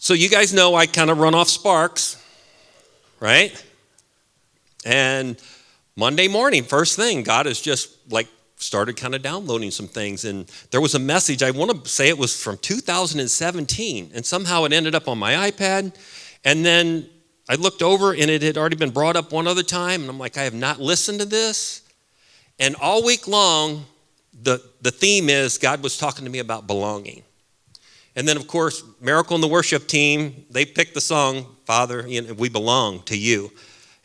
So you guys know I kind of run off sparks, right? And Monday morning, first thing, God has just started kind of downloading some things. And there was a message, I want to say it was from 2017, and somehow it ended up on my iPad. And then I looked over and it had already been brought up one other time. And I'm like, I have not listened to this. And all week long, the theme is God was talking to me about belonging. And then, of course, Miracle and the worship team, they picked the song, Father, we belong to you.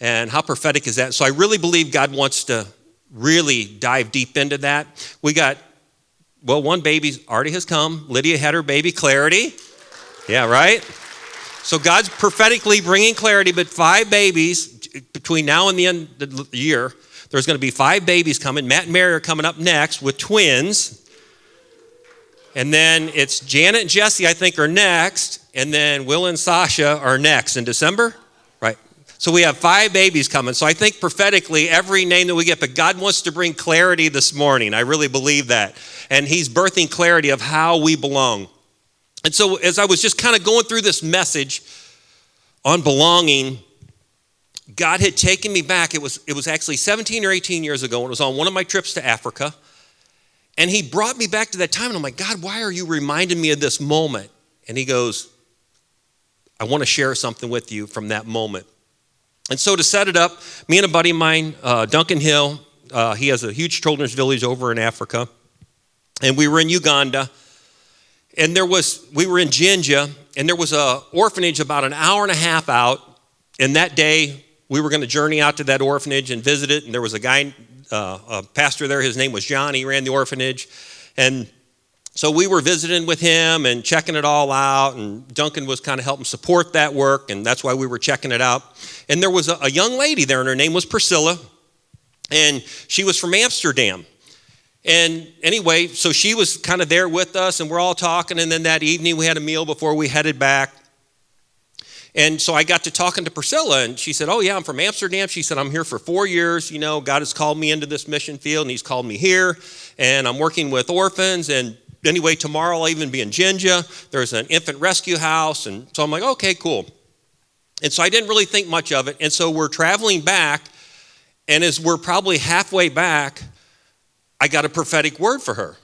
And how prophetic is that? So I really believe God wants to really dive deep into that. We got, one baby already has come. Lydia had her baby, Clarity. Yeah, right? So God's prophetically bringing clarity, but 5 babies between now and the end of the year. There's going to be 5 babies coming. Matt and Mary are coming up next with twins. And then it's Janet and Jesse, I think, are next. And then Will and Sasha are next in December. Right. So we have 5 babies coming. So I think prophetically, every name that we get, but God wants to bring clarity this morning. I really believe that. And he's birthing clarity of how we belong. And so as I was just kind of going through this message on belonging, God had taken me back. It was actually 17 or 18 years ago. And it was on one of my trips to Africa. And he brought me back to that time. And I'm like, God, why are you reminding me of this moment? And he goes, I want to share something with you from that moment. And so to set it up, me and a buddy of mine, Duncan Hill, he has a huge children's village over in Africa. And we were in Uganda. And we were in Jinja, and there was an orphanage about an hour and a half out. And that day, we were going to journey out to that orphanage and visit it. And there was a guy, a pastor there. His name was John. He ran the orphanage. And so we were visiting with him and checking it all out. And Duncan was kind of helping support that work. And that's why we were checking it out. And there was a young lady there, and her name was Priscilla. And she was from Amsterdam. And anyway, so she was kind of there with us, and we're all talking. And then that evening, we had a meal before we headed back. And so I got to talking to Priscilla, and she said, oh, yeah, I'm from Amsterdam. She said, I'm here for 4 years. God has called me into this mission field, and he's called me here. And I'm working with orphans. And anyway, tomorrow I'll even be in Jinja. There's an infant rescue house. And so I'm like, okay, cool. And so I didn't really think much of it. And so we're traveling back. And as we're probably halfway back, I got a prophetic word for her.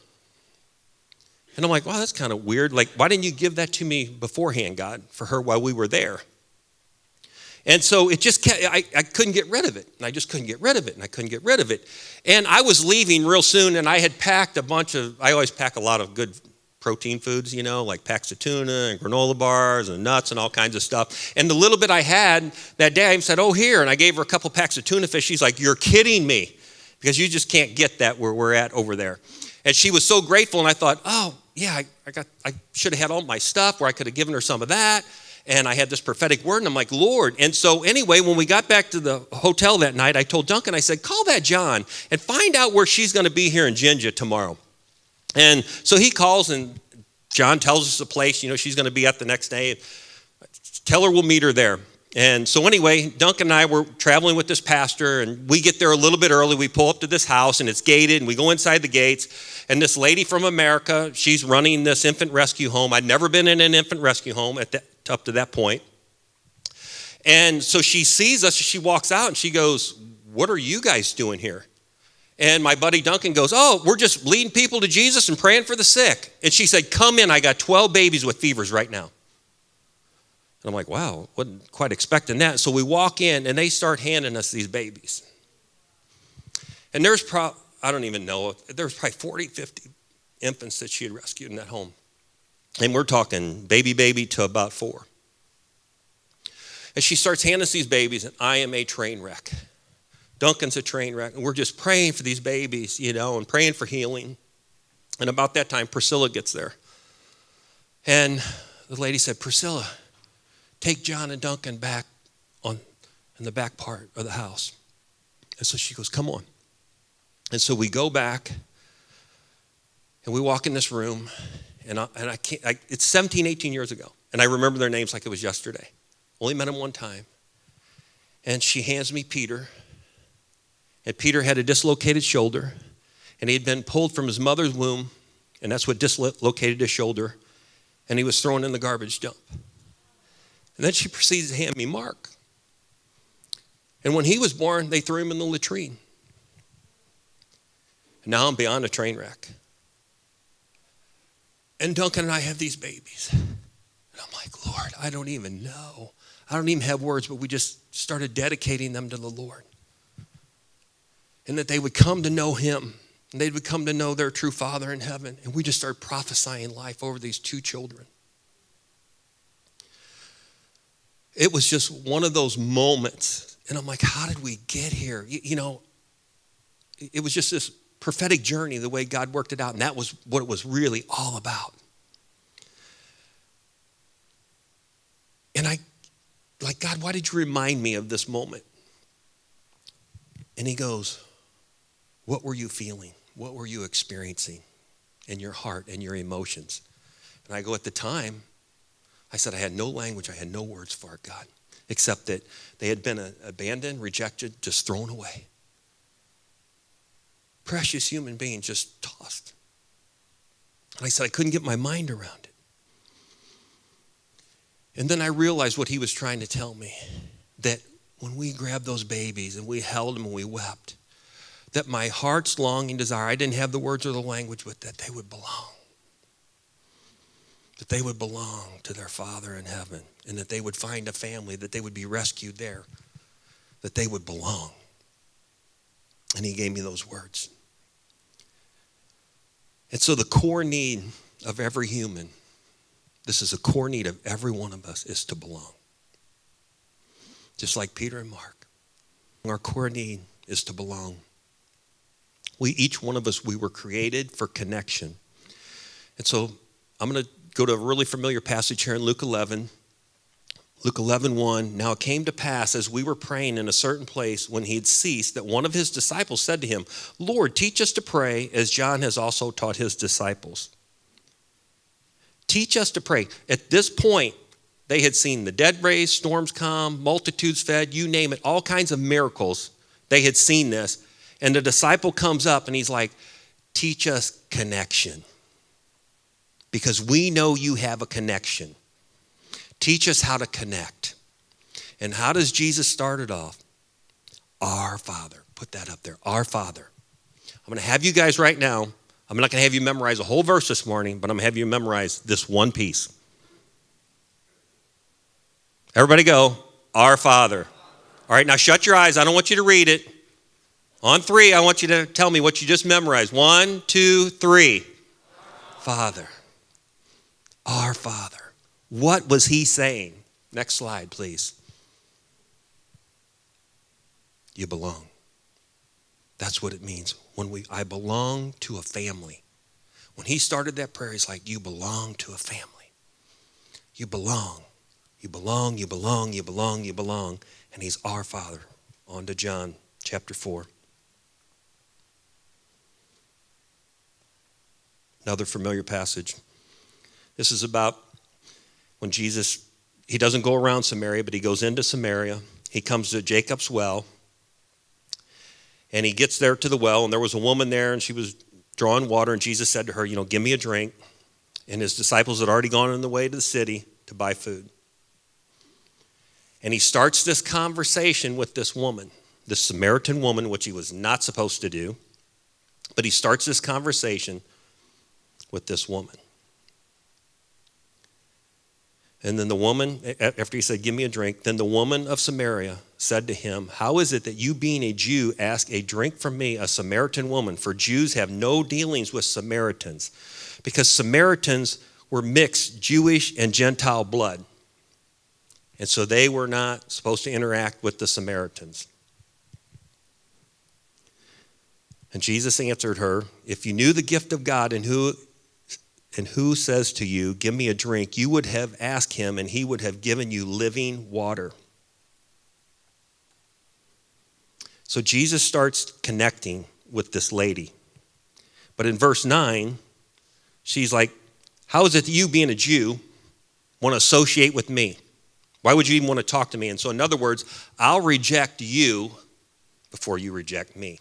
And I'm like, wow, that's kind of weird. Why didn't you give that to me beforehand, God, for her while we were there? And so it just kept, I couldn't get rid of it. And I just couldn't get rid of it. And I couldn't get rid of it. And I was leaving real soon, and I had packed I always pack a lot of good protein foods, like packs of tuna and granola bars and nuts and all kinds of stuff. And the little bit I had that day, I said, oh, here. And I gave her a couple packs of tuna fish. She's like, you're kidding me. Because you just can't get that where we're at over there. And she was so grateful, and I thought, oh, yeah, I should have had all my stuff where I could have given her some of that. And I had this prophetic word, and I'm like, Lord. And so anyway, when we got back to the hotel that night, I told Duncan, I said, call that John and find out where she's going to be here in Jinja tomorrow. And so he calls, and John tells us the place, she's going to be at the next day. Tell her we'll meet her there. And so anyway, Duncan and I were traveling with this pastor, and we get there a little bit early. We pull up to this house, and it's gated, and we go inside the gates. And this lady from America, she's running this infant rescue home. I'd never been in an infant rescue home up to that point. And so she sees us, she walks out, and she goes, what are you guys doing here? And my buddy Duncan goes, oh, we're just leading people to Jesus and praying for the sick. And she said, come in, I got 12 babies with fevers right now. And I'm like, wow, wasn't quite expecting that. So we walk in, and they start handing us these babies. And there's I don't even know, there's probably 40, 50 infants that she had rescued in that home. And we're talking baby to about 4. And she starts handing us these babies, and I am a train wreck. Duncan's a train wreck. And we're just praying for these babies, and praying for healing. And about that time, Priscilla gets there. And the lady said, Priscilla, take John and Duncan back in the back part of the house. And so she goes, come on. And so we go back, and we walk in this room, and it's 17, 18 years ago. And I remember their names like it was yesterday. Only met them one time. And she hands me Peter. And Peter had a dislocated shoulder, and he had been pulled from his mother's womb, and that's what dislocated his shoulder. And he was thrown in the garbage dump. And then she proceeds to hand me Mark. And when he was born, they threw him in the latrine. And now I'm beyond a train wreck. And Duncan and I have these babies. And I'm like, Lord, I don't even know. I don't even have words, but we just started dedicating them to the Lord. And that they would come to know him. And they would come to know their true Father in heaven. And we just started prophesying life over these two children. It was just one of those moments. And I'm like, how did we get here? You know, it was just this prophetic journey, the way God worked it out. And that was what it was really all about. And I, like, God, why did you remind me of this moment? And he goes, what were you feeling? What were you experiencing in your heart and your emotions? And I go, at the time, I said, I had no language. I had no words for it, God, except that they had been abandoned, rejected, just thrown away. Precious human beings just tossed. And I said, I couldn't get my mind around it. And then I realized what he was trying to tell me, that when we grabbed those babies and we held them and we wept, that my heart's longing desire, I didn't have the words or the language, but that they would belong. That they would belong to their Father in heaven, and that they would find a family, that they would be rescued there, that they would belong. And he gave me those words. And so the core need of every human, this is a core need of every one of us, is to belong. Just like Peter and Mark. Our core need is to belong. Each one of us, we were created for connection. And so I'm going to go to a really familiar passage here in Luke 11. Luke 11:1. Now it came to pass as we were praying in a certain place when he had ceased that one of his disciples said to him, Lord, teach us to pray as John has also taught his disciples. Teach us to pray. At this point, they had seen the dead raised, storms calm, multitudes fed, you name it, all kinds of miracles. They had seen this. And the disciple comes up and he's like, teach us connection. Because we know you have a connection. Teach us how to connect. And how does Jesus start it off? Our Father. Put that up there. Our Father. I'm going to have you guys right now. I'm not going to have you memorize a whole verse this morning, but I'm going to have you memorize this one piece. Everybody go. Our Father. All right, now shut your eyes. I don't want you to read it. On 3, I want you to tell me what you just memorized. 1, 2, 3. Father. Our Father. What was he saying? Next slide, please. You belong. That's what it means. I belong to a family. When he started that prayer, he's like, you belong to a family. You belong. You belong, you belong, you belong, you belong. And he's our Father. On to John chapter 4. Another familiar passage. This is about when Jesus, he doesn't go around Samaria, but he goes into Samaria. He comes to Jacob's well. And he gets there to the well, and there was a woman there, and she was drawing water, and Jesus said to her, give me a drink. And his disciples had already gone on the way to the city to buy food. And he starts this conversation with this woman, this Samaritan woman, which he was not supposed to do. But he starts this conversation with this woman. And then the woman, after he said, give me a drink, then the woman of Samaria said to him, how is it that you being a Jew ask a drink from me, a Samaritan woman? For Jews have no dealings with Samaritans, because Samaritans were mixed Jewish and Gentile blood. And so they were not supposed to interact with the Samaritans. And Jesus answered her, if you knew the gift of God and who says to you, give me a drink, you would have asked him and he would have given you living water. So Jesus starts connecting with this lady. But in verse 9, she's like, how is it that you being a Jew want to associate with me? Why would you even want to talk to me? And so in other words, I'll reject you before you reject me.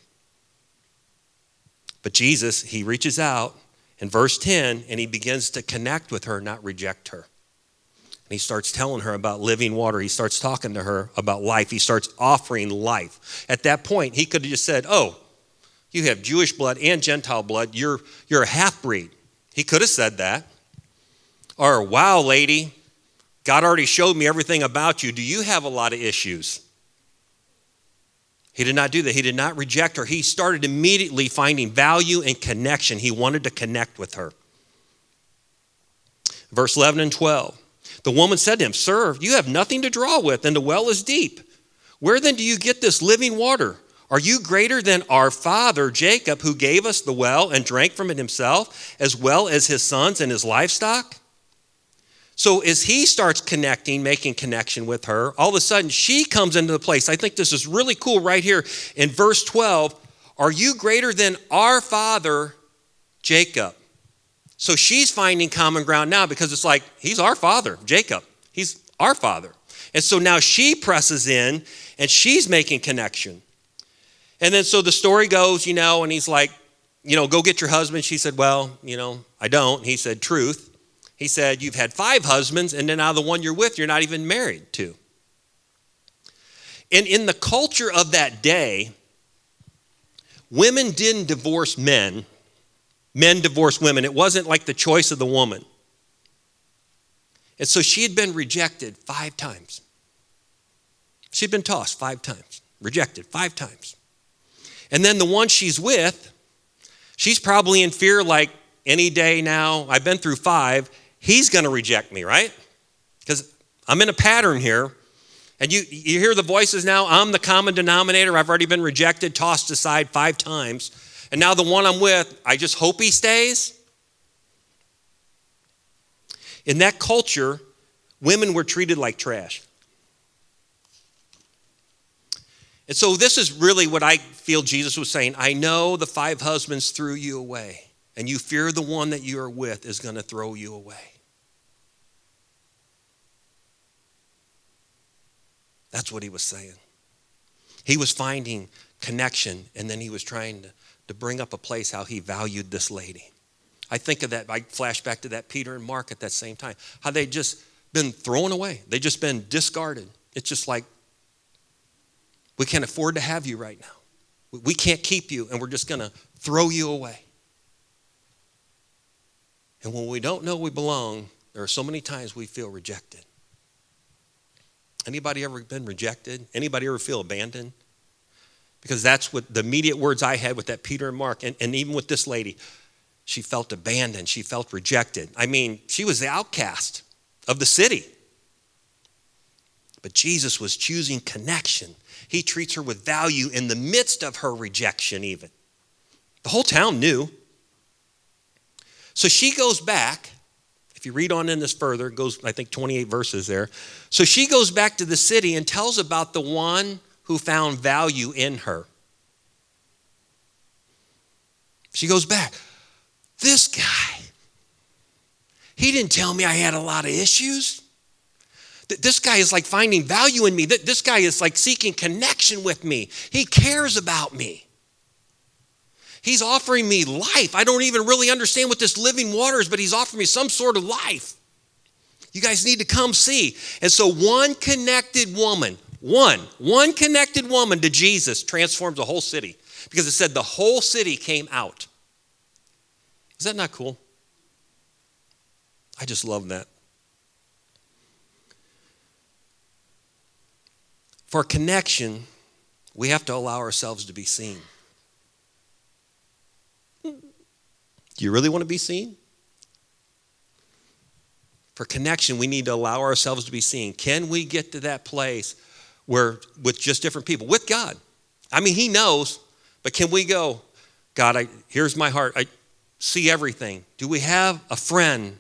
But Jesus, he reaches out in verse 10, and he begins to connect with her, not reject her. And he starts telling her about living water. He starts talking to her about life. He starts offering life. At that point, he could have just said, oh, you have Jewish blood and Gentile blood. You're a half-breed. He could have said that. Or, wow, lady, God already showed me everything about you. Do you have a lot of issues? He did not do that. He did not reject her. He started immediately finding value and connection. He wanted to connect with her. Verse 11 and 12. The woman said to him, Sir, you have nothing to draw with, and the well is deep. Where then do you get this living water? Are you greater than our father Jacob, who gave us the well and drank from it himself, as well as his sons and his livestock? So as he starts connecting, making connection with her, all of a sudden she comes into the place. I think this is really cool right here in verse 12. Are you greater than our father Jacob? So she's finding common ground now because it's like, he's our father, Jacob. He's our father. And so now she presses in and she's making connection. And then so the story goes, and he's like, go get your husband. She said, well, I don't. He said, truth. He said, you've had 5 husbands, and then now the one you're with, you're not even married to. And in the culture of that day, women didn't divorce men. Men divorced women. It wasn't like the choice of the woman. And so she had been rejected 5 times. She'd been tossed 5 times, rejected 5 times. And then the one she's with, she's probably in fear like any day now. I've been through 5. He's going to reject me, right? Because I'm in a pattern here. And you hear the voices now. I'm the common denominator. I've already been rejected, tossed aside 5 times. And now the one I'm with, I just hope he stays. In that culture, women were treated like trash. And so this is really what I feel Jesus was saying. I know the 5 husbands threw you away, and you fear the one that you are with is going to throw you away. That's what he was saying. He was finding connection, and then he was trying to bring up a place how he valued this lady. I think of that, I flash back to that Peter and Mark at that same time, how they just been thrown away. They just been discarded. It's just like, we can't afford to have you right now. We can't keep you, and we're just going to throw you away. And when we don't know we belong, there are so many times we feel rejected. Anybody ever been rejected? Anybody ever feel abandoned? Because that's what the immediate words I had with that Peter and Mark, and even with this lady. She felt abandoned. She felt rejected. I mean, she was the outcast of the city. But Jesus was choosing connection. He treats her with value in the midst of her rejection even. The whole town knew. So she goes back. If you read on in this further, it goes, I think, 28 verses there. So she goes back to the city and tells about the one who found value in her. She goes back. This guy, he didn't tell me I had a lot of issues. This guy is like finding value in me. This guy is like seeking connection with me. He cares about me. He's offering me life. I don't even really understand what this living water is, but he's offering me some sort of life. You guys need to come see. And so one connected woman to Jesus transforms the whole city, because it said the whole city came out. Is that not cool? I just love that. For connection, we have to allow ourselves to be seen. Do you really want to be seen? For connection, we need to allow ourselves to be seen. Can we get to that place where, with just different people, with God? I mean, he knows, but can we go, God, here's my heart. I see everything. Do we have a friend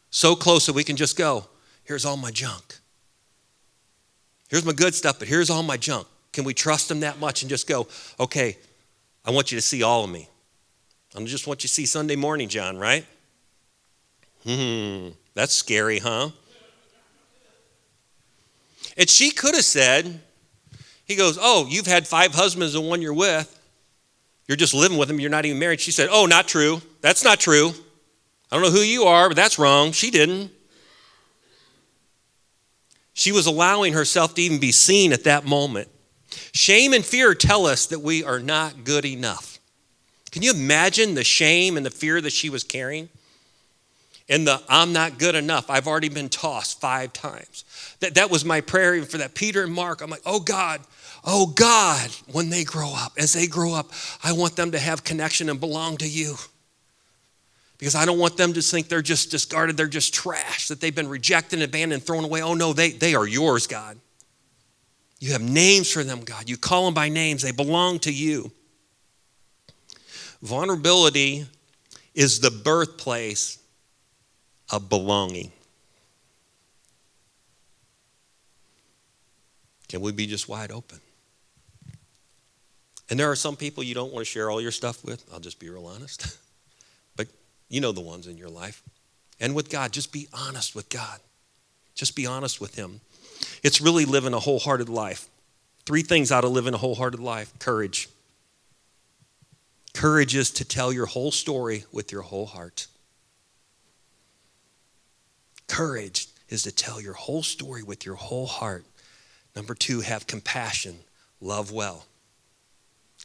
so close that we can just go, here's all my junk. Here's my good stuff, but here's all my junk. Can we trust him that much and just go, okay, I want you to see all of me. I just want you to see Sunday morning, John, right? That's scary, huh? And she could have said, he goes, oh, you've had 5 husbands and one you're with. You're just living with him. You're not even married. She said, oh, not true. That's not true. I don't know who you are, but that's wrong. She didn't. She was allowing herself to even be seen at that moment. Shame and fear tell us that we are not good enough. Can you imagine the shame and the fear that she was carrying? And the I'm not good enough. I've already been tossed 5 times. That was my prayer even for that Peter and Mark. I'm like, oh God, when they grow up, as they grow up, I want them to have connection and belong to you. Because I don't want them to think they're just discarded, they're just trash, that they've been rejected, abandoned, thrown away. Oh no, they are yours, God. You have names for them, God. You call them by names. They belong to you. Vulnerability is the birthplace of belonging. Can we be just wide open? And there are some people you don't want to share all your stuff with. I'll just be real honest. But you know the ones in your life. And with God, just be honest with God. Just be honest with him. It's really living a wholehearted life. 3 things out of living a wholehearted life. Courage. Courage is to tell your whole story with your whole heart. Courage is to tell your whole story with your whole heart. Number 2, have compassion. Love well.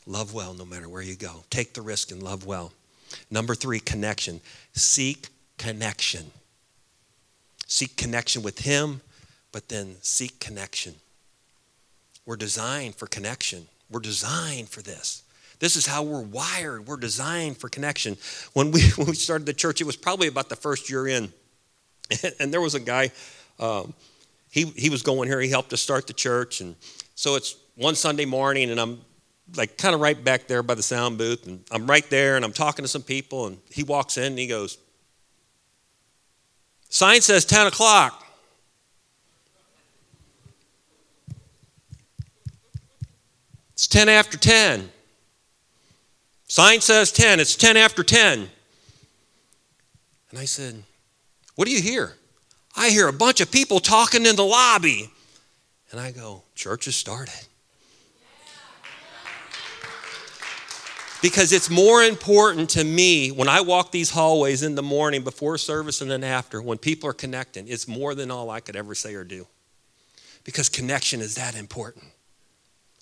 Love well no matter where you go. Take the risk and love well. Number 3, connection. Seek connection. Seek connection with him, but then seek connection. We're designed for connection. We're designed for this. This is how we're wired. We're designed for connection. When we started the church, it was probably about the first year in. And there was a guy, he was going here. He helped us start the church. And so it's one Sunday morning, and I'm like kind of right back there by the sound booth. And I'm right there, and I'm talking to some people. And he walks in, and he goes, sign says 10 o'clock. It's 10 after 10. Sign says 10. It's 10 after 10. And I said, what do you hear? I hear a bunch of people talking in the lobby. And I go, church has started. Because it's more important to me when I walk these hallways in the morning before service and then after, when people are connecting, it's more than all I could ever say or do. Because connection is that important.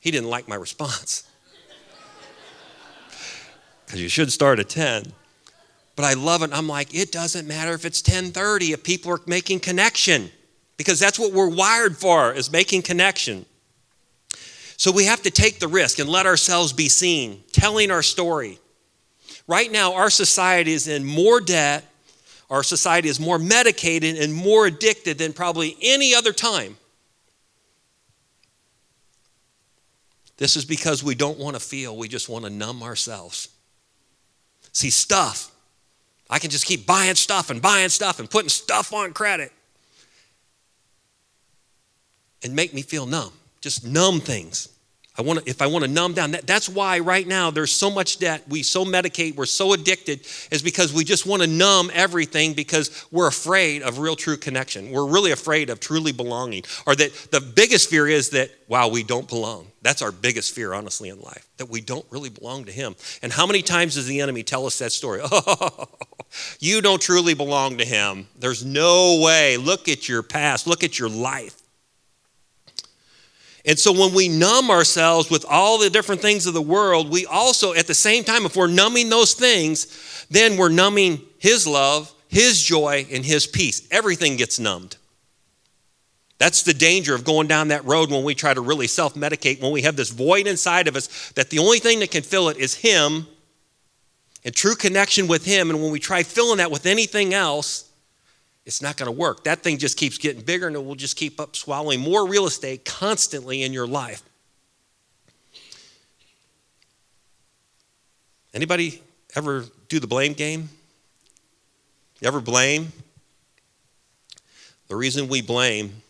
He didn't like my response. Because you should start at 10. But I love it. I'm like, it doesn't matter if it's 10:30 if people are making connection. Because that's what we're wired for, is making connection. So we have to take the risk and let ourselves be seen, telling our story. Right now, our society is in more debt. Our society is more medicated and more addicted than probably any other time. This is because we don't want to feel. We just want to numb ourselves. See, stuff. I can just keep buying stuff and putting stuff on credit and make me feel numb. Just numb things. If I want to numb down, that's why right now there's so much debt. We so medicate, we're so addicted, is because we just want to numb everything because we're afraid of real true connection. We're really afraid of truly belonging. Or that the biggest fear is that, wow, we don't belong. That's our biggest fear, honestly, in life, that we don't really belong to him. And how many times does the enemy tell us that story? Oh, you don't truly belong to him. There's no way. Look at your past. Look at your life. And so when we numb ourselves with all the different things of the world, we also, at the same time, if we're numbing those things, then we're numbing his love, his joy, and his peace. Everything gets numbed. That's the danger of going down that road when we try to really self-medicate, when we have this void inside of us that the only thing that can fill it is him and true connection with him. And when we try filling that with anything else, it's not going to work. That thing just keeps getting bigger, and it will just keep up swallowing more real estate constantly in your life. Anybody ever do the blame game? You ever blame? The reason we blame,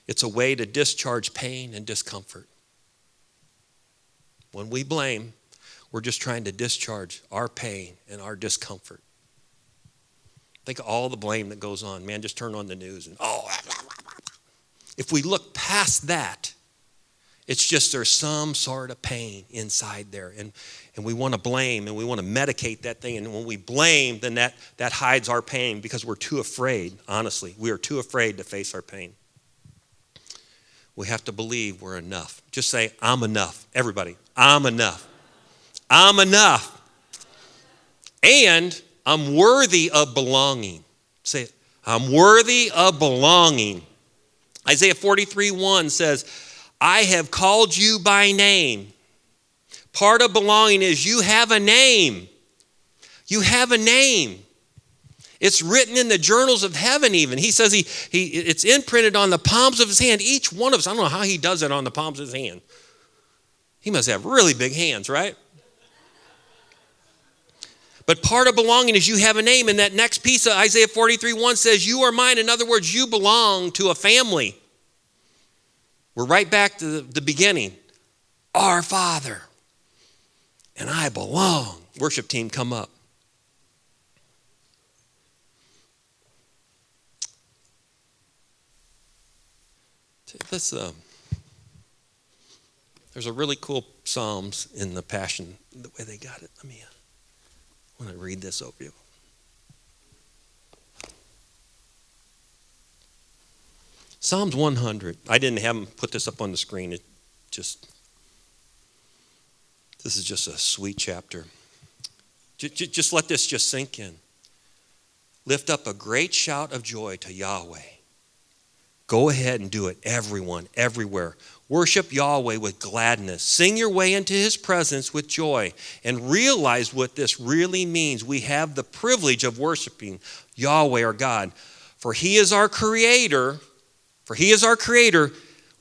it's a way to discharge pain and discomfort. When we blame, we're just trying to discharge our pain and our discomfort. Think of all the blame that goes on. Man, just turn on the news and If we look past that, it's just there's some sort of pain inside there. And we want to blame and we want to medicate that thing. And when we blame, then that hides our pain because we're too afraid, honestly. We are too afraid to face our pain. we have to believe we're enough. Just say, I'm enough. Everybody, I'm enough. I'm enough. And I'm worthy of belonging. Say it. I'm worthy of belonging. Isaiah 43:1 says, I have called you by name. Part of belonging is you have a name. You have a name. It's written in the journals of heaven even. He says it's imprinted on the palms of his hand. Each one of us, I don't know how he does it on the palms of his hand. He must have really big hands, right? But part of belonging is you have a name. And that next piece of Isaiah 43:1 says, you are mine. In other words, you belong to a family. We're right back to the beginning. Our Father. And I belong. Worship team, come up. Let's, there's a really cool Psalms in the Passion, the way they got it. I want to read this over you. Psalms 100. I didn't have them put this up on the screen. This is just a sweet chapter. Just let this just sink in. Lift up a great shout of joy to Yahweh. Go ahead and do it, everyone, everywhere. Worship Yahweh with gladness. Sing your way into his presence with joy. And realize what this really means. We have the privilege of worshiping Yahweh, our God. For he is our creator.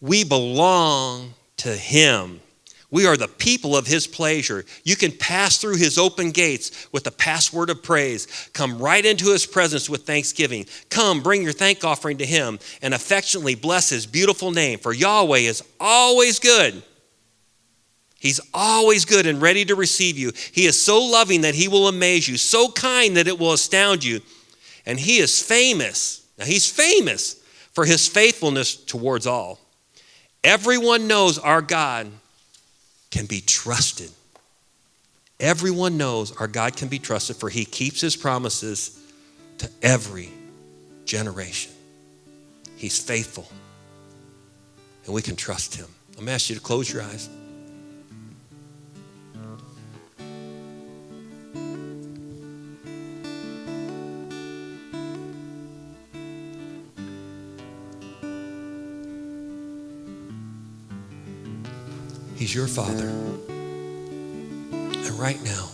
We belong to him. We are the people of his pleasure. You can pass through his open gates with the password of praise. Come right into his presence with thanksgiving. Come, bring your thank offering to him and affectionately bless his beautiful name. For Yahweh is always good. He's always good and ready to receive you. He is so loving that he will amaze you, so kind that it will astound you. And he is famous. Now he's famous for his faithfulness towards all. Everyone knows our God can be trusted. Everyone knows our God can be trusted, for he keeps his promises to every generation. He's faithful, and we can trust him. I'm going to ask you to close your eyes. He's your Father. And right now,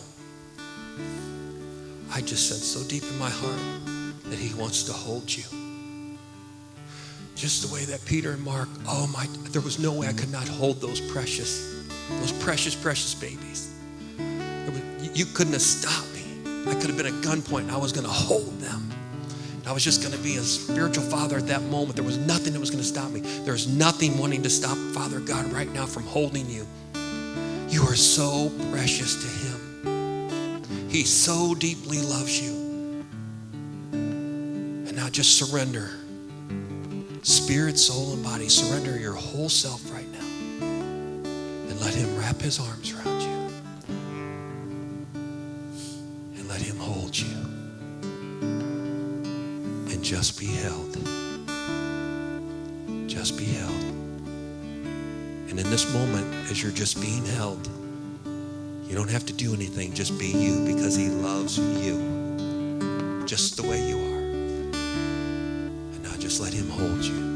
I just sense so deep in my heart that he wants to hold you. Just the way that Peter and Mark, there was no way I could not hold those precious babies. You couldn't have stopped me. I could have been at gunpoint and I was going to hold them. I was just going to be a spiritual father at that moment. There was nothing that was going to stop me. There's nothing wanting to stop Father God right now from holding you. You are so precious to him. He so deeply loves you. And now just surrender. Spirit, soul, and body. Surrender your whole self right now. And let him wrap his arms around you. And let him hold you. Just be held. Just be held. And in this moment, as you're just being held, you don't have to do anything. Just be you, because he loves you just the way you are. And now just let him hold you.